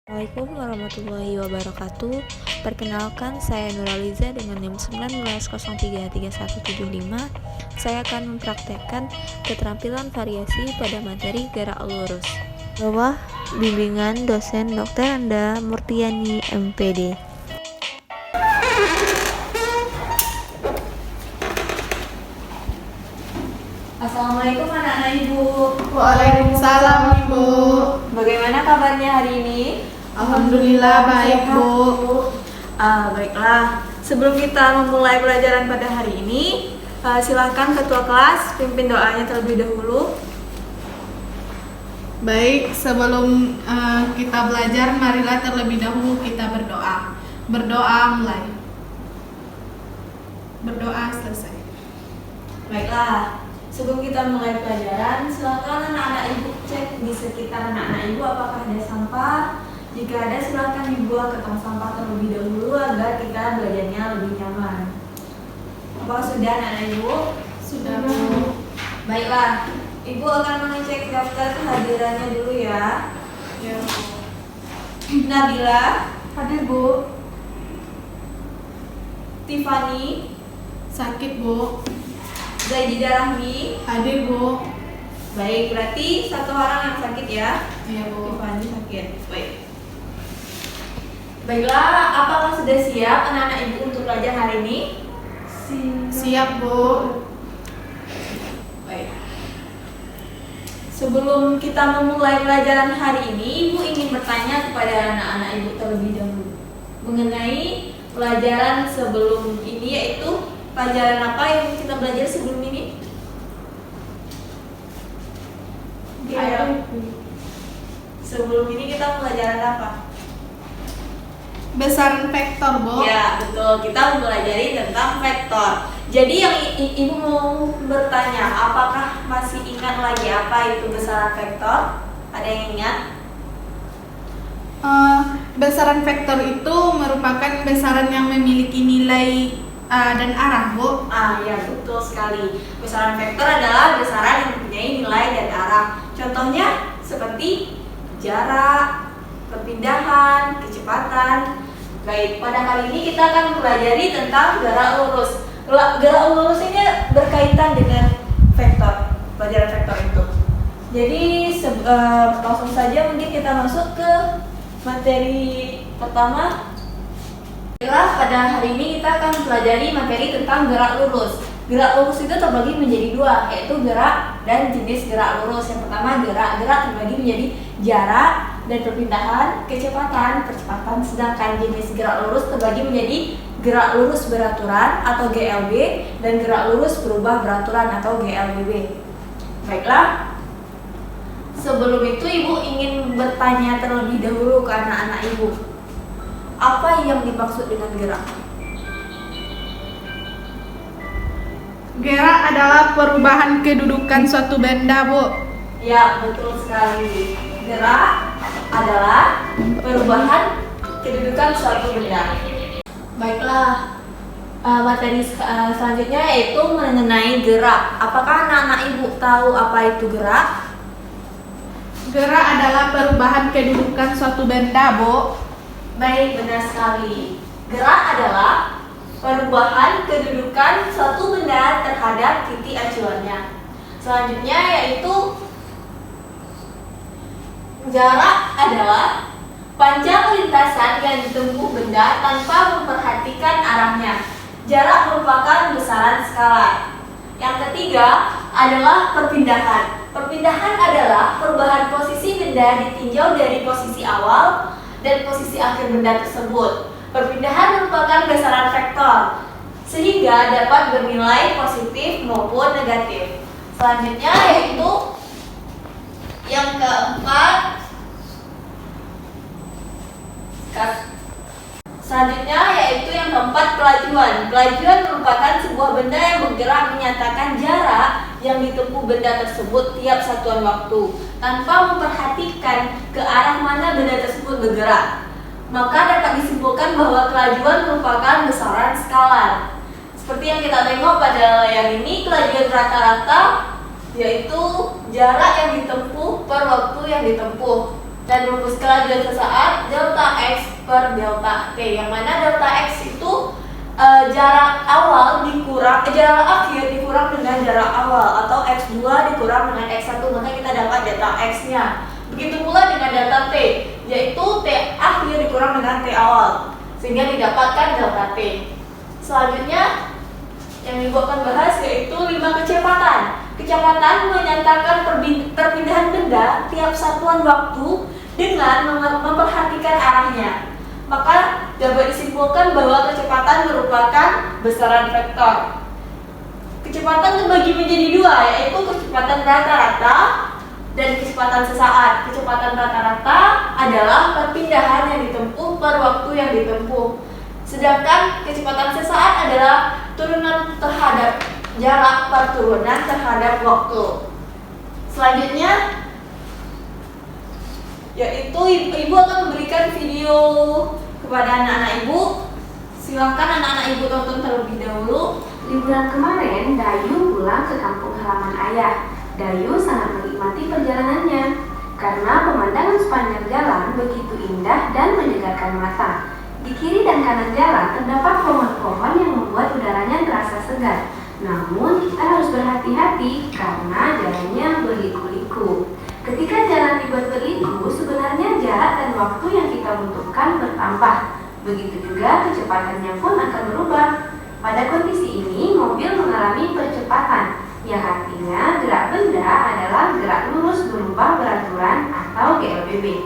Assalamualaikum warahmatullahi wabarakatuh. Perkenalkan, saya Nuraliza dengan NIM 19033175. Saya akan mempraktekkan keterampilan variasi pada materi gerak lurus. Bawah bimbingan dosen Dr. Anda Murtiani MPD. Assalamualaikum anak-anak Ibu. Waalaikumsalam Ibu. Bagaimana kabarnya hari ini? Alhamdulillah baik Bu. Baiklah. Sebelum kita memulai pelajaran pada hari ini, silakan ketua kelas pimpin doanya terlebih dahulu. Baik, sebelum kita belajar, marilah terlebih dahulu kita berdoa. Berdoa mulai. Berdoa selesai. Baiklah. Sebelum kita mulai pelajaran, silakan anak-anak Ibu cek di sekitar anak-anak Ibu apakah ada sampah. Jika ada, silakan dibuang ke tong sampah terlebih dahulu agar kita belajarnya lebih nyaman. Apakah sudah anak-anak Ibu? Sudah Bu. Baiklah, Ibu akan mengecek daftar kehadirannya dulu ya. Ya Bu. Nabila, Hadir Bu. Tiffany, Sakit Bu. Zaididah Rahmi. Hadir Bu. Baik, berarti satu orang yang sakit ya. Iya Bu. Tiffany sakit. Baik. Baiklah, apakah sudah siap anak-anak Ibu untuk belajar hari ini? Siap Bu. Baik. Sebelum kita memulai pelajaran hari ini, Ibu ingin bertanya kepada anak-anak Ibu terlebih dahulu mengenai pelajaran sebelum ini, yaitu pelajaran apa yang kita belajar sebelum ini? Ayo. Sebelum ini kita pelajaran apa? Besaran vektor Bu. Ya, betul. Kita mempelajari tentang vektor. Jadi yang Ibu mau bertanya, apakah masih ingat lagi apa itu besaran vektor? Ada yang ingat? Besaran vektor itu merupakan besaran yang memiliki nilai dan arah Bu. Ya, betul sekali. Besaran vektor adalah besaran yang mempunyai nilai dan arah. Contohnya seperti jarak, perpindahan, kecepatan. Baik, pada kali ini kita akan mempelajari tentang gerak lurus. Gerak lurus ini berkaitan dengan vektor, pelajaran vektor itu. Jadi langsung saja mungkin kita masuk ke materi pertama. Pada hari ini kita akan mempelajari materi tentang gerak lurus. Gerak lurus itu terbagi menjadi dua, yaitu gerak dan jenis gerak lurus. Yang pertama gerak terbagi menjadi jarak dan perpindahan, kecepatan, percepatan. Sedangkan jenis gerak lurus terbagi menjadi gerak lurus beraturan atau GLB dan gerak lurus berubah beraturan atau GLBB. Baiklah. Sebelum itu Ibu ingin bertanya terlebih dahulu ke anak-anak Ibu. Apa yang dimaksud dengan gerak? Gerak adalah perubahan kedudukan suatu benda Bu. Ya, betul sekali. Gerak adalah perubahan kedudukan suatu benda. Baiklah, materi selanjutnya yaitu mengenai gerak. Apakah anak-anak Ibu tahu apa itu gerak? Gerak adalah perubahan kedudukan suatu benda Bu. Baik, benar sekali. Gerak adalah perubahan kedudukan suatu benda terhadap titik acuannya. Selanjutnya yaitu jarak adalah panjang lintasan yang ditempuh benda tanpa memperhatikan arahnya. Jarak merupakan besaran skala. Yang ketiga adalah perpindahan. Perpindahan adalah perubahan posisi benda ditinjau dari posisi awal dan posisi akhir benda tersebut. Perpindahan merupakan besaran vektor, sehingga dapat bernilai positif maupun negatif. Selanjutnya yaitu yang keempat. Pelajuan. Pelajuan merupakan sebuah benda yang bergerak menyatakan jarak yang ditempuh benda tersebut tiap satuan waktu tanpa memperhatikan ke arah mana benda tersebut bergerak. Maka dapat disimpulkan bahwa kelajuan merupakan besaran skalar. Seperti yang kita tengok pada layar ini, kelajuan rata-rata yaitu jarak yang ditempuh per waktu yang ditempuh. Dan rumus kelajuan sesaat delta x per delta t, yang mana delta x itu jarak akhir dikurang dengan jarak awal, atau x2 dikurang dengan x1, maka kita dapat delta x-nya. Begitu pula dengan delta t, yaitu t akhir dikurang dengan t awal, sehingga didapatkan delta t. Selanjutnya yang ibu akan bahas yaitu 5 kecepatan. Kecepatan menyatakan perpindahan benda tiap satuan waktu dengan memperhatikan arahnya. Maka dapat disimpulkan bahwa kecepatan merupakan besaran vektor. Kecepatan terbagi menjadi dua, yaitu kecepatan rata-rata dan kecepatan sesaat. Kecepatan rata-rata adalah perpindahan yang ditempuh per waktu yang ditempuh. Sedangkan kecepatan sesaat adalah turunan terhadap jarak per turunan terhadap waktu. Selanjutnya yaitu ibu akan memberikan video kepada anak-anak ibu. Silakan anak-anak ibu tonton terlebih dahulu. Liburan kemarin, Dayu pulang ke kampung halaman ayah. Dayu sangat menikmati perjalanannya karena pemandangan sepanjang jalan begitu indah dan menyegarkan mata. Di kiri dan kanan jalan terdapat pohon-pohon yang membuat udaranya terasa segar. Namun kita harus berhati-hati karena jalannya berliku-liku. Ketika jalan dibuat berliku, sebenarnya jarak dan waktu yang kita butuhkan bertambah. Begitu juga kecepatannya pun akan berubah. Pada kondisi ini, mobil mengalami percepatan, yang artinya gerak benda adalah gerak lurus berubah beraturan atau GLBB.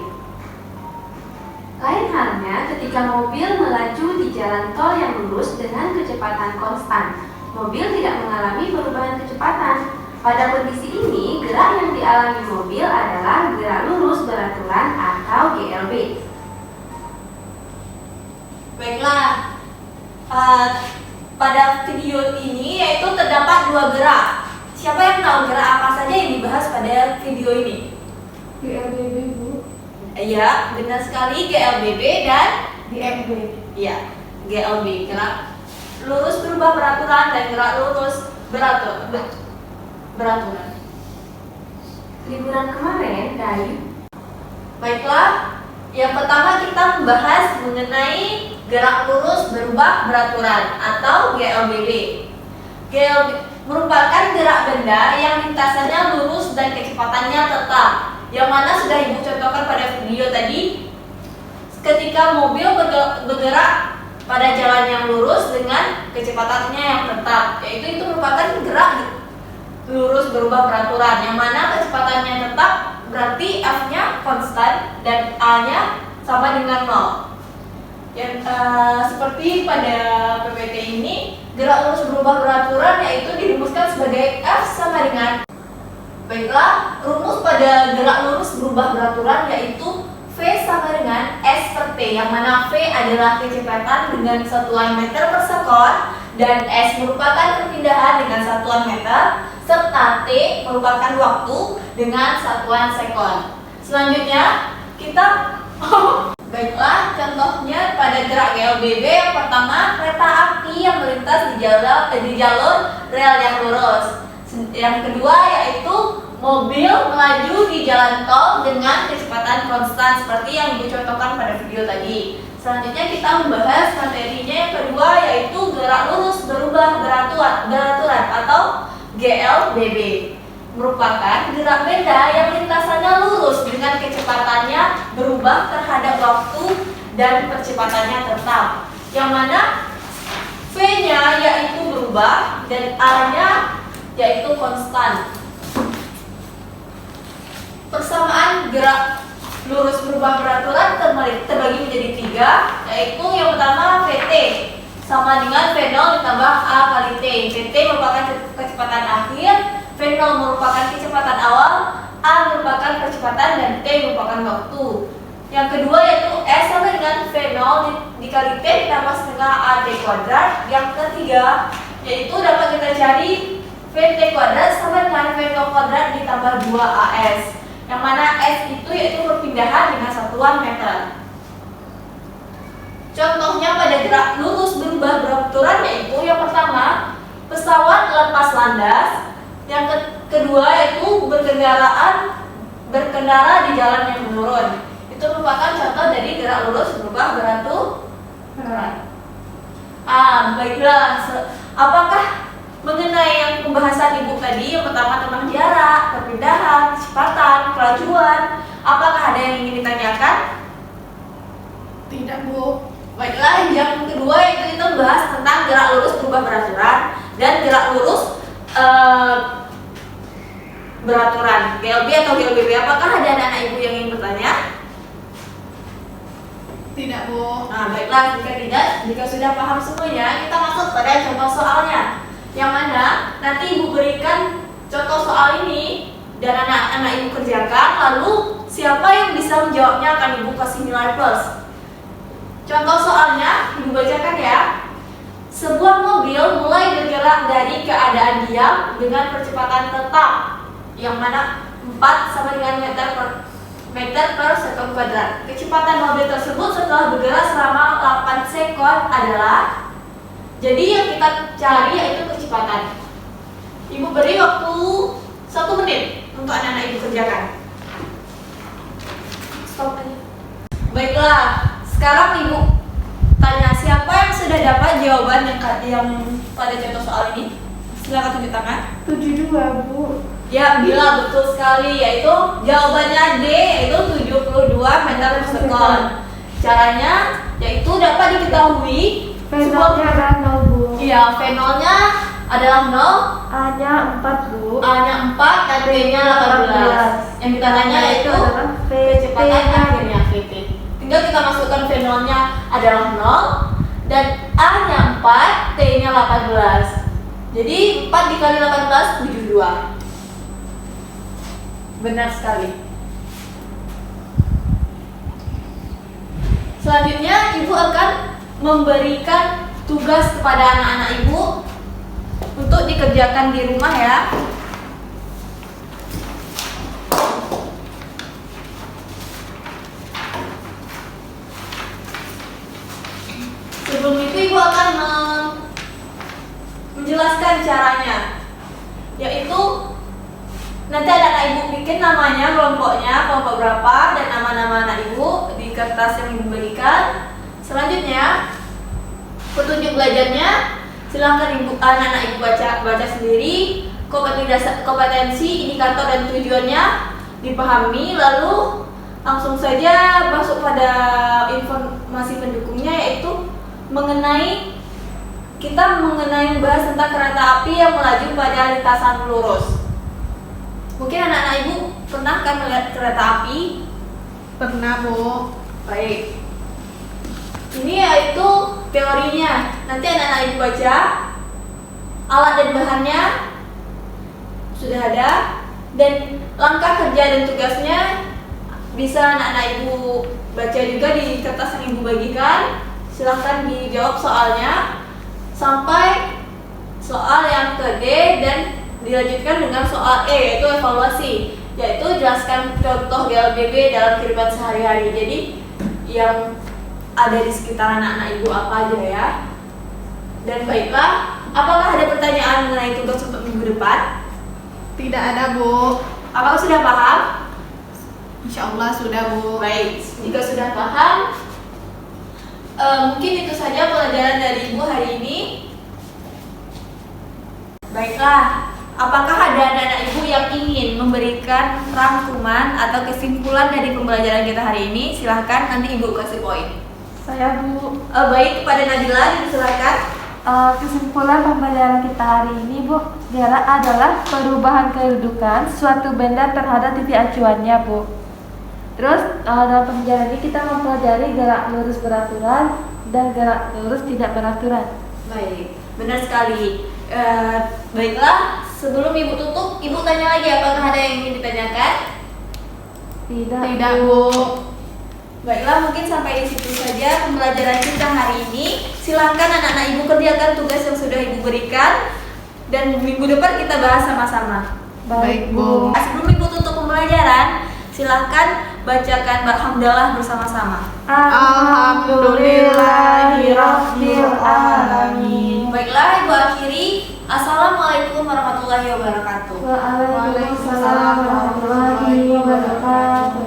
Lain halnya ketika mobil melaju di jalan tol yang lurus dengan kecepatan konstan. Mobil tidak mengalami perubahan kecepatan. Pada kondisi ini, gerak yang dialami mobil adalah gerak lurus beraturan atau GLB. Baiklah, pada video ini yaitu terdapat dua gerak. Siapa yang tahu gerak apa saja yang dibahas pada video ini? GLBB, Bu. Iya, benar sekali, GLBB dan GLB. iya, GLB, gerak lurus berubah beraturan dan gerak lurus beraturan. Liburan kemarin, Dayu. Baiklah, yang pertama kita membahas mengenai gerak lurus berubah beraturan atau GLBB. GLB merupakan gerak benda yang lintasannya lurus dan kecepatannya tetap, yang mana sudah ibu contohkan pada video tadi. Ketika mobil bergerak pada jalan yang lurus dengan kecepatannya yang tetap, yaitu itu merupakan gerak lurus berubah peraturan, yang mana kecepatannya tetap berarti F-nya konstan dan A-nya sama dengan 0. Yang seperti pada PPT ini, gerak lurus berubah peraturan yaitu dirumuskan sebagai F sama dengan. Baiklah, rumus pada gerak lurus berubah peraturan yaitu V sama dengan S per T, yang mana V adalah kecepatan dengan satuan meter per sekon dan S merupakan perpindahan dengan satuan meter, serta T merupakan waktu dengan satuan sekon. Selanjutnya kita baiklah, contohnya pada gerak GLBB yang pertama, kereta api yang melintas di jalur rel yang lurus. Yang kedua yaitu mobil melaju di jalan tol dengan kecepatan konstan seperti yang dicontohkan pada video tadi. Selanjutnya kita membahas materinya yang kedua yaitu gerak lurus berubah beraturan atau GLBB. Merupakan gerak benda yang lintasannya lurus dengan kecepatannya berubah terhadap waktu dan percepatannya tetap, yang mana V-nya yaitu berubah dan A-nya yaitu konstan. Persamaan gerak lurus berubah peraturan terbagi menjadi 3, yaitu yang pertama VT sama dengan V0 ditambah A kali T. VT merupakan kecepatan akhir, V0 merupakan kecepatan awal, A merupakan kecepatan dan T merupakan waktu. Yang kedua yaitu S sama dengan V0 dikali T ditambah setengah AT kuadrat. Yang ketiga yaitu dapat kita cari VT kuadrat sama dengan V0 kuadrat ditambah 2AS, yang mana S itu yaitu perpindahan dengan satuan meter. Contohnya pada gerak lurus berubah beraturan yaitu yang pertama pesawat lepas landas, yang kedua yaitu berkendara di jalan yang menurun. Itu merupakan contoh dari gerak lurus berubah beraturan. Baiklah. Apakah mengenai yang pembahasan ibu tadi, yang pertama tentang jarak, perpindahan, kecepatan, kelajuan, apakah ada yang ingin ditanyakan? Tidak, Bu. Baiklah, yang kedua itu kita bahas tentang gerak lurus berubah beraturan dan gerak lurus beraturan, GLB atau GLBB. Apakah ada anak-anak ibu yang ingin bertanya? Tidak, Bu. Baiklah, jika sudah paham semuanya, kita masuk pada contoh soalnya. Yang mana nanti ibu berikan contoh soal ini dan anak-anak ibu kerjakan, lalu siapa yang bisa menjawabnya akan ibu kasih nilai plus. Contoh soalnya ibu bacakan ya. Sebuah mobil mulai bergerak dari keadaan diam dengan percepatan tetap, yang mana 4 sama dengan meter per sekon kuadrat. Kecepatan mobil tersebut setelah bergerak selama 8 sekon adalah, jadi yang kita cari yaitu kecepatan. Ibu beri waktu 1 menit untuk anak-anak ibu kerjakan. Stop aja. Baiklah, sekarang ibu tanya siapa yang sudah dapat jawaban yang pada contoh soal ini. Silakan tunjuk tangan. 72, Bu. Ya, bila betul sekali, yaitu jawabannya D, yaitu 72 meter per sekon. Caranya yaitu dapat diketahui Penolnya ada 0, Bu. Iya, V0-nya adalah 0, A-nya 4, Bu. A-nya 4 dan B-nya 18. Yang kita tanya yaitu kecepatan akhirnya VT. Tinggal kita masukkan V0-nya adalah 0 dan A-nya 4, T-nya 18. Jadi 4 dikali 18, 72. Benar sekali. Selanjutnya ibu akan memberikan tugas kepada anak-anak ibu untuk dikerjakan di rumah ya. Sebelum itu ibu akan menjelaskan caranya, yaitu nanti ada anak ibu bikin namanya, kelompok berapa, dan nama-nama anak ibu di kertas yang ibu berikan. Selanjutnya petunjuk belajarnya silahkan anak-anak ibu baca sendiri. Kompetensi, indikator dan tujuannya dipahami, lalu langsung saja masuk pada informasi pendukungnya, yaitu kita mengenai membahas tentang kereta api yang melaju pada lintasan lurus. Mungkin anak-anak ibu pernah kan melihat kereta api? Pernah, Bu. Baik. Ini yaitu teorinya. Nanti anak-anak ibu baca. Alat dan bahannya sudah ada, dan langkah kerja dan tugasnya bisa anak-anak ibu baca juga di kertas yang ibu bagikan. Silahkan dijawab soalnya sampai soal yang ke D dan dilanjutkan dengan soal E, yaitu evaluasi, yaitu jelaskan contoh GLBB dalam kehidupan sehari-hari. Jadi yang ada di sekitar anak-anak ibu apa aja ya. Dan baiklah, apakah ada pertanyaan mengenai tugas untuk minggu depan? Tidak ada, Bu. Apakah sudah paham? Insya Allah sudah, Bu. Baik, jika sudah paham, mungkin itu saja pelajaran dari ibu hari ini. Baiklah, apakah ada anak-anak ibu yang ingin memberikan rangkuman atau kesimpulan dari pembelajaran kita hari ini? Silahkan, nanti ibu kasih poin. Saya, Bu. Baik, kepada Nabila dipersilakan. Kesimpulan pembelajaran kita hari ini, Bu, jarak adalah perubahan kedudukan suatu benda terhadap titik acuannya, Bu. Terus dalam pembelajaran ini kita mempelajari gerak lurus beraturan dan gerak lurus tidak beraturan. Baik, benar sekali. Baiklah, sebelum ibu tutup, ibu tanya lagi apakah ada yang ingin ditanyakan? Tidak, Bu. Baiklah, mungkin sampai di situ saja pembelajaran kita hari ini. Silakan anak-anak ibu kerjakan tugas yang sudah ibu berikan, dan minggu depan kita bahas sama-sama. Baik, Bu. Sebelum ibu tutup pembelajaran, silahkan bacakan Alhamdulillah bersama-sama. Alhamdulillahirabbil alamin. Baiklah, ibu akhiri Assalamualaikum warahmatullahi wabarakatuh. Waalaikumsalam warahmatullahi wabarakatuh.